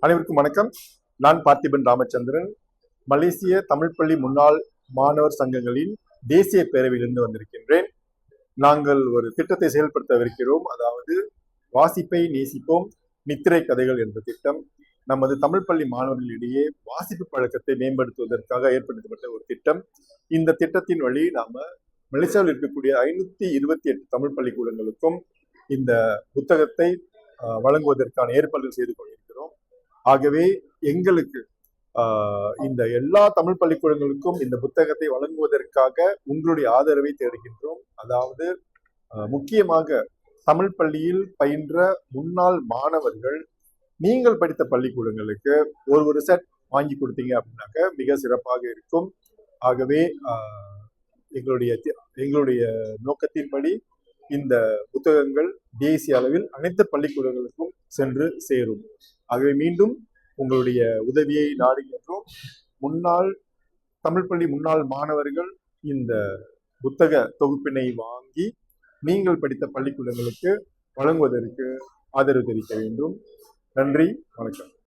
அனைவருக்கும் வணக்கம். நான் பார்த்திபன் ராமச்சந்திரன், மலேசிய தமிழ் பள்ளி முன்னாள் மாணவர் சங்கங்களின் தேசிய பேரவையிலிருந்து வந்திருக்கின்றேன். நாங்கள் ஒரு திட்டத்தை செயல்படுத்தவிருக்கிறோம். அதாவது வாசிப்பை நேசிப்போம் நித்திரை கதைகள் என்ற திட்டம். நமது தமிழ் பள்ளி மாணவர்களிடையே வாசிப்பு பழக்கத்தை மேம்படுத்துவதற்காக ஏற்படுத்தப்பட்ட ஒரு திட்டம். இந்த திட்டத்தின் வழி நாம மலேசியாவில் இருக்கக்கூடிய 528 தமிழ் பள்ளிக்கூடங்களுக்கும் இந்த புத்தகத்தை வழங்குவதற்கான ஏற்பாடுகள் செய்து கொண்டிருக்கிறோம். ஆகவே எங்களுக்கு இந்த எல்லா தமிழ் பள்ளிக்கூடங்களுக்கும் இந்த புத்தகத்தை வழங்குவதற்காக உங்களுடைய ஆதரவை தேடுகின்றோம். அதாவது முக்கியமாக தமிழ் பள்ளியில் பயின்ற முன்னாள் மாணவர்கள் நீங்கள் படித்த பள்ளிக்கூடங்களுக்கு ஒரு செட் வாங்கி கொடுத்தீங்க அப்படின்னாக்க மிக சிறப்பாக இருக்கும். ஆகவே எங்களுடைய நோக்கத்தின்படி இந்த புத்தகங்கள் தேசிய அளவில் அனைத்து பள்ளிக்கூடங்களுக்கும் சென்று சேரும். ஆகவே மீண்டும் உங்களுடைய உதவியை நாடுகின்றோம். தமிழ் பள்ளி முன்னாள் மாணவர்கள் இந்த புத்தக தொகுப்பினை வாங்கி நீங்கள் படித்த பள்ளிக்கூடங்களுக்கு வழங்குவதற்கு ஆதரவு தெரிவிக்க வேண்டும். நன்றி, வணக்கம்.